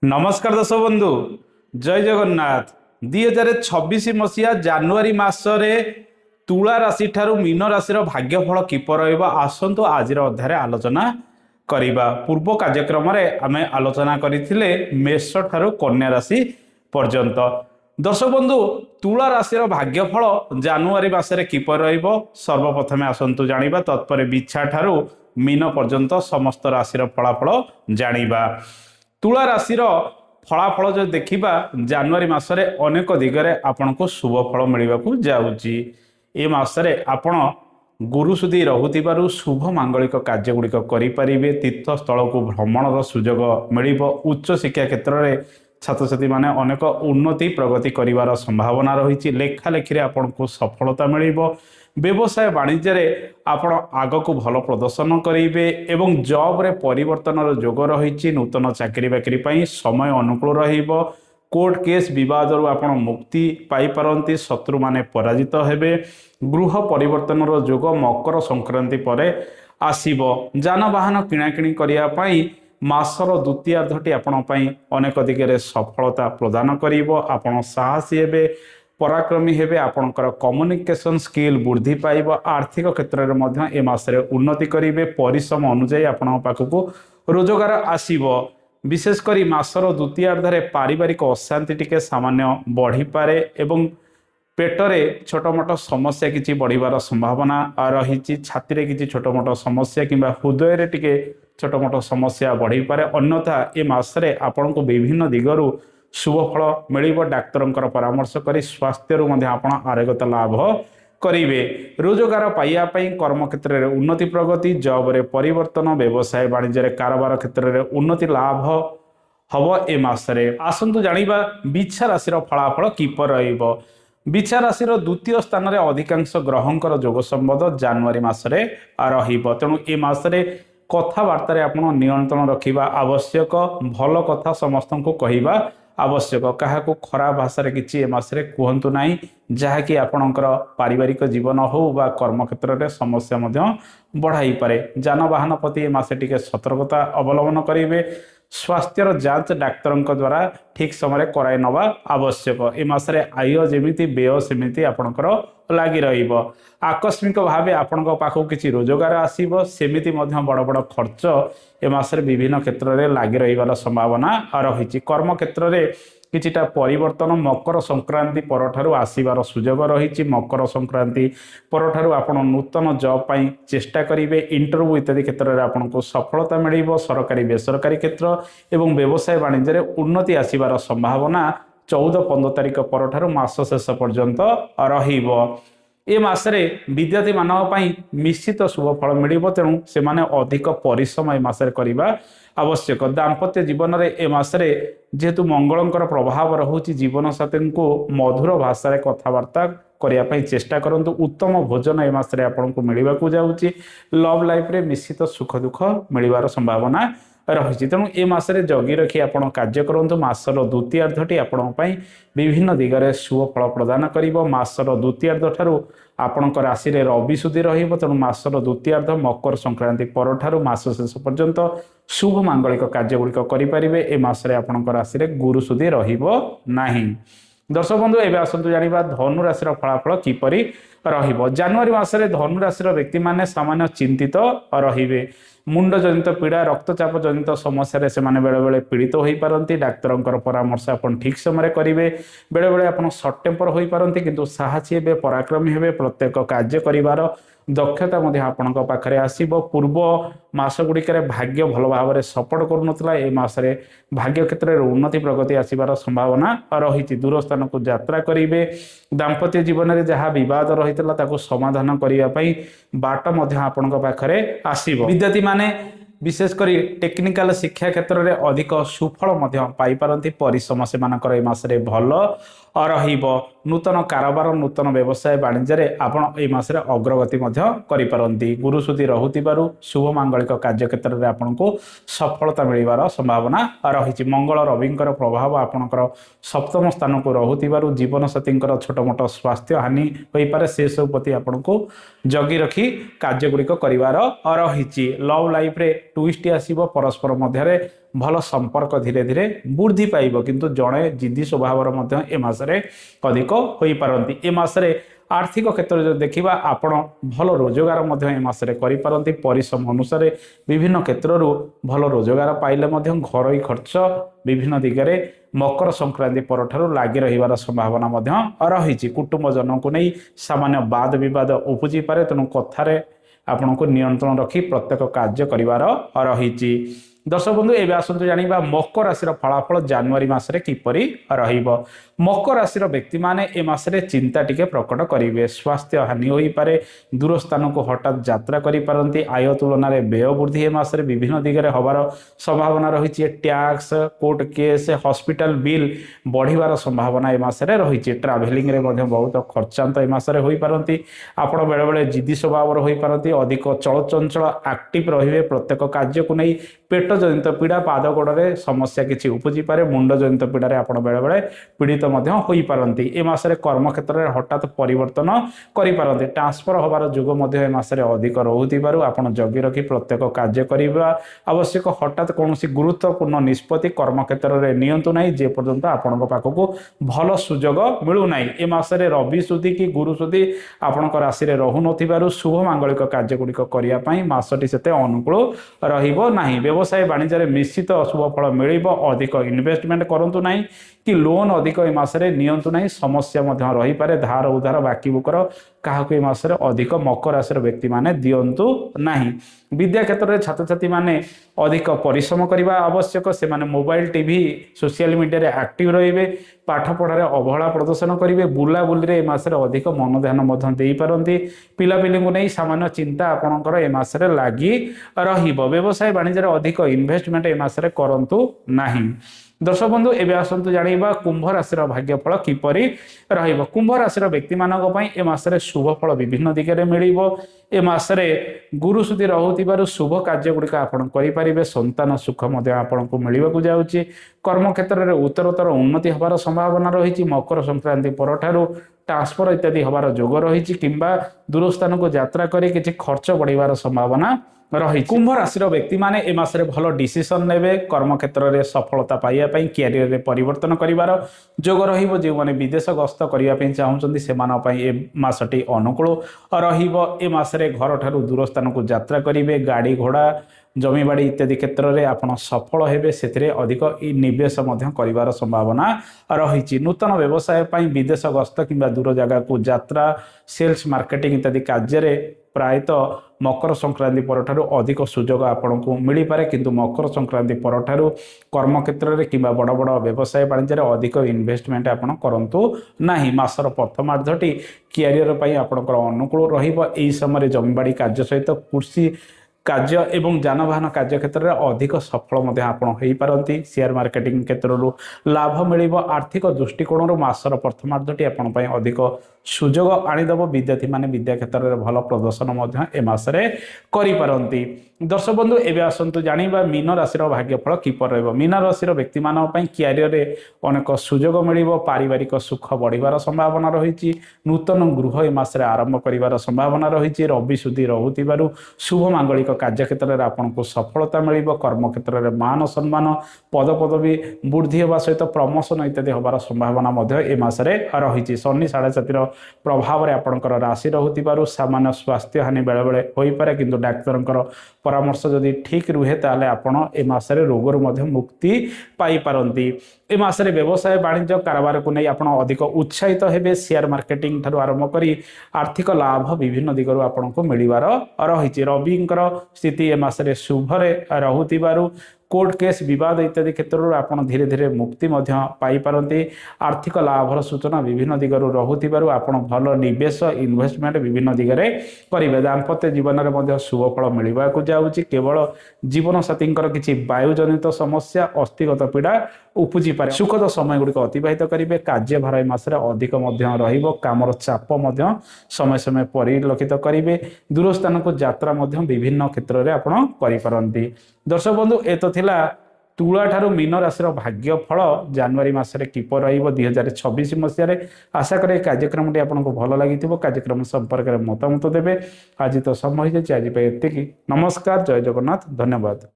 नमस्कार दर्शक बंधु जय जगन्नाथ 2026 मसीहा जानुआरी मासरे तुला राशि ठारू मीन राशि भाग्यफल किपर आसतु आज अध्याय आलोचना करिबा। पूर्व कार्यक्रम आम आलोचना करथिले मेष ठारू कन्या राशि पर्यंत। दर्शक बंधु तुला राशि भाग्यफल जानुआरी मासरे किपर सर्वप्रथमे आसतु जानिबा। तत्पर बिछा ठारू मीन पर्यंत समस्त राशि फलाफल जानिबा। तुला राशि फलाफल जो देखा जानुआरी मासरे अनेक दिगरे आपण को शुभ फल मिलवा जाऊँगी। ए मासरे आपण गुरुसुदी रहुतिबारु शुभ मांगलिक कार्यगुड़िक करें। तीर्थस्थल को भ्रमणर सुजोग मिल। उच्च शिक्षा क्षेत्र में छात्र छात्री माने अनेक उन्नति प्रगति करिवार संभावना रही। लेखालेखी आपण को सफलता मिल। व्यवसाय वाणिज्य आपण आग को भल प्रदर्शन करेंगे एवं जॉब रे परिवर्तन जोग रही। नूतन चाकरी बाकरी पाई समय अनुकूल रहिबो। कोर्ट केस विवाद आपण मुक्ति पाई पारंती। शत्रु माने पराजित हेबे। गृह परिवर्तन जोग मकर संक्रांति परे आसीबो। जानवाहन किणाकिणी करिया पाई मासर द्वितीयार्धटी आपण पाई अनेक दिगरे सफलता प्रदान करिबो। आपण साहसी हेबे, पराक्रमी हेबे। आपणकर कम्युनिकेशन स्किल वृद्धि पाइब। आर्थिक क्षेत्र में ए मासरे उन्नति करेंगे। परिश्रम अनुजाई आपण पाखक रोजगार आसीबो। विशेषकर मासर द्वितीयार्धरे पारिवारिक अशांति टिके सामान्य बढ़ी पारे एवं पेटरे छोट मोट समस्या किछि बढ़िबार संभावना रही। छाती किछि छोट मोट समस्या किंबा हृदय टिके छोट मोट समस्या बढ़ी पारे। अन्यथा ए मासरे आपण को विभिन्न दिगरु शुभ फल मिल। डाक्तर परामर्श कर स्वास्थ्य आरोग्यता लाभ करेंगे। रोजगार पाइबापी कर्म क्षेत्र में उन्नति प्रगति, जॉब रे परिवर्तन, व्यवसाय वाणिज्य कारोबार क्षेत्र में उन्नति लाभ हम ए मासरे। आसतु जानिबा बिछा राशि फलाफल किपर रहिबो। बिछा राशि द्वितीय स्थान में अधिकांश ग्रहंकर जोग संबंध जानुआरी मासरे रहिबो। तेणु ए मासरे कथबार्ता आपण नियंत्रण रखिबा आवश्यक। भल कथा समस्त को कहवा आवश्यक। क्या खराब भाषा किसी ए मासरे कहतु ना, जहाँकि आपणकर पारिवारिक जीवन हो बा कर्म क्षेत्र में समस्या बढ़ाई पारे। जानवाहन प्रति ए मासे टिके सतर्कता अवलंबन करेंगे। स्वास्थ्यर जांच डाक्तर द्वारा ठीक समय कराई नवा आवश्यक। ए मासरे आय जेमिति व्यय सेमिति आपणकर लगी रहिबो। आकस्मिक भावे आपण पाखक किसी रोजगार आसीबो। सेमिति मध्य बड़ बड़ खर्च ए मासरे विभिन्न क्षेत्र में लगी रहिबार संभावना रही। कर्म क्षेत्र में किछिटा परिवर्तन मकर संक्रांति परठारु आसीबार सुजोग रही। मकर संक्रांति परठारु आपण नूतन जॉब पाई चेष्टा करेंगे। इंटरव्यू इत्यादि क्षेत्र में आपण को सफलता मिल। सरकारी बेसरकारी क्षेत्र एवं व्यवसाय वाणिज्य उन्नति आसीबार संभावना 14-15 तारिख परठारु मास शेष पर्यंत रहिबो। ए मासरे विद्यार्थी मानव पई निश्चित शुभ फल मिलिबो। तेणु से माने अधिक परिश्रम ए मासरे करिबा आवश्यक। दाम्पत्य जीवन रे ए मासरे जेहेतु मंगलंकर प्रभाव रहुची, जीवन साथी को मधुर भाषा रे कथबार्ता करिया पई चेष्टा करंतु। उत्तम भोजन ए मासरे आपन को मिलिबा को जाउची। लव लाइफ रे निश्चित सुख दुख मिलिबार संभावना रही। तेणु ए मासरे जगी रखी आपण कार्य करंतु। मासर द्वितीयार्धटी आपण पई विभिन्न दिगरे शुभ फल प्रदान करिवो। मासर द्वितीयार्ध ठारू आपणक राशि रे रवि सुधी रहिबो। तेणु मासर द्वितीयार्ध मकर संक्रांति परठारू मास शेष पर्यंत शुभ मांगलिक कार्यगुड़िक करें। ए मासरे आपणक राशि रे गुरु सुधी रहिबो नाही। दर्शक बंधु एवं आसतु जानिबा धनु राशि फलाफल किपरि रहिबो। जानुआरी मासरे धनु राशि व्यक्ति माने सामान्य चिंतित रहिबे। मुंड जनित पीड़ा, रक्तचाप जनित समस्या से माने बेले बेले पीड़ित हो पारती। डाक्तर परामर्श आपन ठीक समय करेंगे। बेले बेले आपन सर्ट टेम्पर हो पारती, किंतु साहसी हेबे, पराक्रमी हेबे। प्रत्येक कार्य करिवार दक्षता मध्य आपणक पाखरे आसीबो। पूर्व मास गुड़िकर भाग्य भल भाव में सपोर्ट करुनथला। ए मासरे भाग्य क्षेत्र में उन्नति प्रगति आसीबार संभावना रही। दूर स्थान को यात्रा करेंगे। दाम्पत्य जीवन में जहाँ बद रही ताको समाधान करने बाट मध्य आपणक पाखरे आसीबो। विद्यार्थी माने विशेषकर टेक्निकल शिक्षा क्षेत्र में अधिक सुफल पाई पारती। परिश्रम से ए मासरे भल रहिबो। नूतन कारोबार, नूतन व्यवसाय वाणिज्य आपण ए मासरे अग्रगति करिपारंती। गुरुसुदी रहुतिबारु शुभ मांगलिक कार्य क्षेत्र में आपण को सफलता मिलिबार संभावना रही। मंगल रविंकर प्रभाव आपणकर सप्तम स्थान को रहुतिबारु जीवन साथींकर छोट मोट स्वास्थ्य हानि होई पारे। से सब प्रति आपण को जगी रखी कार्य गुड़िक करिवार रही। लव लाइफ रे ट्विस्ट आसीबो। परस्पर मध्य भल संपर्क धीरे धीरे वृद्धि पाइब किंतु जड़े जिद्दी स्वभाव ए मासरे अधिक हो पारती ए मासरे आर्थिक क्षेत्र जो देखा आपण भल रोजगार मसरे करें परिश्रम अनुसार विभिन्न क्षेत्र भल रोजगार पाइले घर खर्च विभिन्न दिगरे मकर संक्रांति पर लगी रही संभावना रही कुटुंब जन को नहीं सामान्य वाद विवाद उपजी पारे तेणु कथार आपण को नियंत्रण रखी प्रत्येक कार्य करिवार रही। दर्शक बंधु एवं आसतु जानिबा मकर राशि फलाफल जनवरी मासरे किपरि रहिबो। मकर राशि व्यक्ति माने ए मासरे चिंता टिके प्रकट करिवे स्वास्थ्य हानि होई पारे दूर स्थान को हठात यात्रा करि पारंती आय तुलन में व्यय वृद्धि ए मासरे विभिन्न दिगरे हबार संभावना रही tax court case hospital bill बढ़िवार संभावना ए मासरे रही ट्रैवलिंग रे मध्ये बहुत खर्चांत ए मासरे होई पारंती आपण बेले बेले जिद्दी स्वभाव होई पारंती अधिक चलचंचल एक्टिव रहिवे प्रत्येक कार्य को नहीं पेट जनित पीड़ा पाद गोड़े समस्या किसी उपजी पारे मुंड जनित पीड़ार आप बेले बेले पीड़ित हो पारती ए मासरे कर्म क्षेत्र में हठात परिवर्तन करें ट्रांसफर होबार जुग ए मासरे अधिक रोथबार आप जगी रखी प्रत्येक कार्य करने आवश्यक हठात कौन गुरुत्वपूर्ण निष्पत्ति कर्म क्षेत्र में नियंतु ना जे पर्यंत आपण पाखक भल सुजोग मिलूना ए मासरे रवि सुधी कि गुरु सुधी आपण राशि में रहु न शुभ मांगलिक कार्यगुड़िक करने मासटी से अनुकूल रहा व्यवसाय वाणिज्य निश्चित अशुभ फल मिल अधिक इन्वेस्टमेंट करूँ ना कि लोन अधिक ए मासरे नियंतु ना समस्या रही पारे धार उधार बाकी बुकर क्या मासरे अधिक मकर राशि व्यक्ति माने दिंतु ना। विद्या क्षेत्र में छात्र छात्री माने अधिक परिश्रम करने आवश्यक से माने mobile TV social media active रहिबे पाठ पढ़ार अवहेला प्रदर्शन करेंगे बुलाबुली ए मासरे अधिक मन ध्यान दे पारती पिलापिली को नहीं सामान्य चिंता आपणकर ए मासरे लगी रहिबो व्यवसाय वाणिज्य अधिक इन्वेस्टमेंट ए मासरे करंतु नाही। दर्शक बंधु एवं आसतु जानिबा कुंभ राशि भाग्यफल किपरि रहिबो। कुंभ राशि व्यक्ति मानक पई ए मासरे शुभ फल विभिन्न दिगरे मिलिबो ए मासरे गुरु सुधी रहुतिबारु शुभ कार्य गुड़िक आपण करि परिबे संतान सुख मध्ये आपण को मिलिबाकु जाउची कर्म क्षेत्र में उत्तरोत्तर उन्नति होबार संभावना रही मकर संक्रांति परठारु ट्रांसफर इत्यादि होबार जोग रही किंबा दूर स्थान को यात्रा करी किछि खर्च बढ़िबार संभावना रही। कुंभ राशि व्यक्ति माने ए मासरे भल डिसीजन नेबे कर्म क्षेत्र में सफलता पाइबा पई कैरियर रे परिवर्तन करिवार जोग रहिबो जे माने विदेश गस्त करिया पई चाहुचंदी सेमान पई ए मासटी अनुकूल रहिबो ए मासरे घर ठारू दूर स्थान को यात्रा करिवे गाड़ी घोड़ा जमीबाड़ी इत्यादि क्षेत्र में आप सफल हेबे से अधिक निवेश कर संभावना रही। नूतन व्यवसाय पई विदेश गस्त किंबा दूर जगह को यात्रा सेल्स मार्केटिंग इत्यादि कार्य प्रायतः मकर संक्रांति परठारु अधिक सुजोग आपण को मिल पारे किंतु मकर संक्रांति परठारु कर्म क्षेत्र में किंबा बड़ बड़ व्यवसाय वाणिज्य अधिक इन्वेस्टमेंट आपण करंतु नाही। मासर प्रथमार्धटी कैरियर पई आपणकर अनुकूल रहिबो। एई समय जमीबाड़ी कार्य सहित कृषि कार्य एवं जानवाहन कार्य क्षेत्र में अधिक सफल आपंती शेयर मार्केटिंग क्षेत्र लाभ मिल आर्थिक दृष्टिकोण मासर प्रथमार्धटी आपण अधिक सुजोग आनीदेव विद्यार्थी माने विद्या क्षेत्र में भल प्रदर्शन ए मासरे करिपारंती। दर्शक बंधु एवं आसतु जानिबा मीन राशि भाग्यफल किपर रहिबो। मीन राशि व्यक्ति मान कैरियर में अनेक सुजोग मिल पारिवारिक सुख बढ़िवार संभावना रही नूतन गृह ए मासरे आरंभ करिवार संभावना रही रवि सुधी रहुतिबारु शुभ मांगलिक कार्य क्षेत्र में आपन को सफलता मिल कर्म क्षेत्र में मान सम्मान पद पदवी वृद्धि होगा सहित प्रमोशन इत्यादि होबार संभावना ए मासरे रही। शनि 7.5 प्रभाव में आपंकर राशि रहुतिबारु सामान्य स्वास्थ्य हानि बेले बेले होई पारे किंतु डाक्तरंकर परामर्श जदि ठीक रुहे ताले आपण ए मासरे रोगरु मध्ये मुक्ति पाई पारंती। ए मासरे व्यवसाय वाणिज्य कारोबार को नहीं आपण अधिक उत्साहित हेबे शेयर मार्केटिंग ठारू आरंभ करी आर्थिक लाभ विभिन्न दिगरु आपण को मिलिबार रही। रविंकर स्थिति ए मासरे शुभरे रहुतिबारु कोर्ट केस विवाद इत्यादि क्षेत्र आप धीरे धीरे मुक्ति पाई पारती आर्थिक लाभर सूचना विभिन्न दिगरु रहुतिबारु आपण भल निवेश इन्वेस्टमेंट विभिन्न दिगरे करिवे। दाम्पत्य जीवन में शुभ फल मिलवा जाउची केवल जीवन साथी किसी वायुजनित समस्या अस्थिगत पीड़ा उपजी पारे सुखद समय गुड़िक अतिबाहित करेंगे। कार्यभार मासरे अधिक कमर चाप समय समय परिलक्षित करेंगे। दूर स्थान को यात्रा विभिन्न क्षेत्र में आपण करिपारंती। दर्शक बंधु ए तो थिला तुला ठारू मीन राशि भाग्य फल जनवरी मासरे किपर रहिबो 2026 मसीह। आशा करे कार्यक्रम आपको भल लगी कार्यक्रम संपर्क में मतामत देवे। आज तो समय आज एतिकी। नमस्कार, जय जगन्नाथ, धन्यवाद।